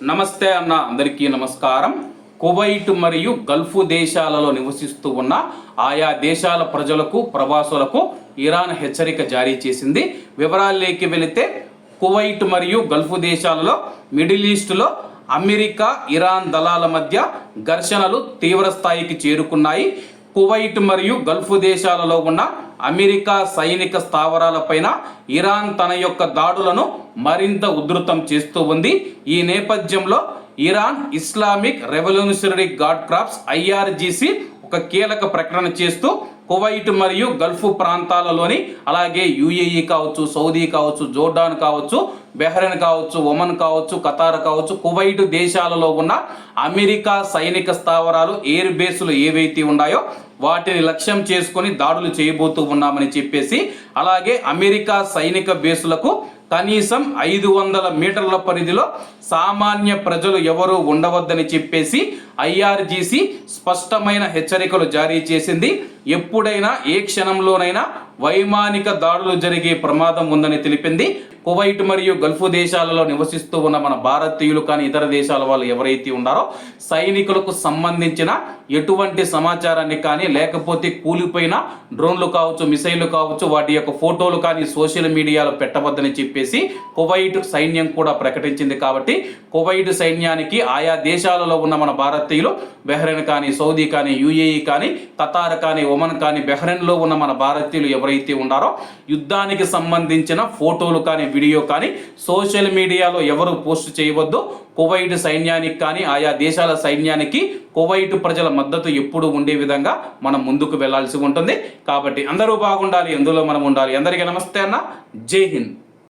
నమస్తే అన్న, అందరికీ నమస్కారం. కువైట్ మరియు గల్ఫ్ దేశాలలో నివసిస్తూ ఉన్న ఆయా దేశాల ప్రజలకు, ప్రవాసులకు ఇరాన్ హెచ్చరిక జారీ చేసింది. వివరాల్లోకి వెళితే, కువైట్ మరియు గల్ఫ్ దేశాలలో, మిడిల్ ఈస్ట్లో అమెరికా, ఇరాన్ దళాల మధ్య ఘర్షణలు తీవ్ర స్థాయికి చేరుకున్నాయి. కువైట్ మరియు గల్ఫ్ దేశాలలో ఉన్న అమెరికా సైనిక స్థావరాలపైన ఇరాన్ తన యొక్క దాడులను మరింత ఉధృతం చేస్తూ ఉంది. ఈ నేపథ్యంలో Iran Islamic Revolutionary Guard Corps IRGC ఒక కీలక ప్రకటన చేస్తూ కువైట్ మరియు గల్ఫ్ ప్రాంతాలలోని, అలాగే UAE కావచ్చు, సౌదీ కావచ్చు, జోర్డాన్ కావచ్చు, బెహ్రెన్ కావచ్చు, ఒమన్ కావచ్చు, ఖతార్ కావచ్చు, కువైట్ దేశాలలో ఉన్న అమెరికా సైనిక స్థావరాలు, ఎయిర్ బేసులు ఏవైతే ఉన్నాయో వాటిని లక్ష్యం చేసుకొని దాడులు చేయబోతూ ఉన్నామని చెప్పేసి, అలాగే అమెరికా సైనిక బేసులకు కనీసం 500 మీటర్ల పరిధిలో సామాన్య ప్రజలు ఎవరూ ఉండవద్దని చెప్పేసి IRGC స్పష్టమైన హెచ్చరికలు జారీ చేసింది. ఎప్పుడైనా ఏ క్షణంలోనైనా వైమానిక దాడులు జరిగే ప్రమాదం ఉందని తెలిపింది. కువైట్ మరియు గల్ఫ్ దేశాలలో నివసిస్తూ ఉన్న మన భారతీయులు కానీ ఇతర దేశాల వాళ్ళు ఎవరైతే ఉన్నారో సైనికులకు సంబంధించిన ఎటువంటి సమాచారాన్ని కానీ, లేకపోతే కూలిపోయిన డ్రోన్లు కావచ్చు, మిసైళ్లు కావచ్చు, వాటి యొక్క ఫోటోలు కానీ సోషల్ మీడియాలో పెట్టవద్దని చెప్పేసి కువైట్ సైన్యం కూడా ప్రకటించింది. కాబట్టి కువైట్ సైన్యానికి ఆయా దేశాలలో ఉన్న మన భారతీయులు, బెహ్రెన్ కానీ, సౌదీ కానీ, UAE కానీ, ఖతార్ కానీ, ఒమన్ కానీ, బెహ్రెన్లో ఉన్న మన భారతీయులు ఎవరైతే ఉన్నారో యుద్ధానికి సంబంధించిన ఫోటోలు కానీ, వీడియో కానీ సోషల్ మీడియాలో ఎవరు పోస్ట్ చేయవద్దు. కువైట్ సైన్యానికి కానీ, ఆయా దేశాల సైన్యానికి కువైట్ ప్రజల మద్దతు ఎప్పుడు ఉండే విధంగా మనం ముందుకు వెళ్లాల్సి ఉంటుంది. కాబట్టి అందరూ బాగుండాలి, అందులో మనం ఉండాలి. అందరికీ నమస్తే అన్న, జై హింద్.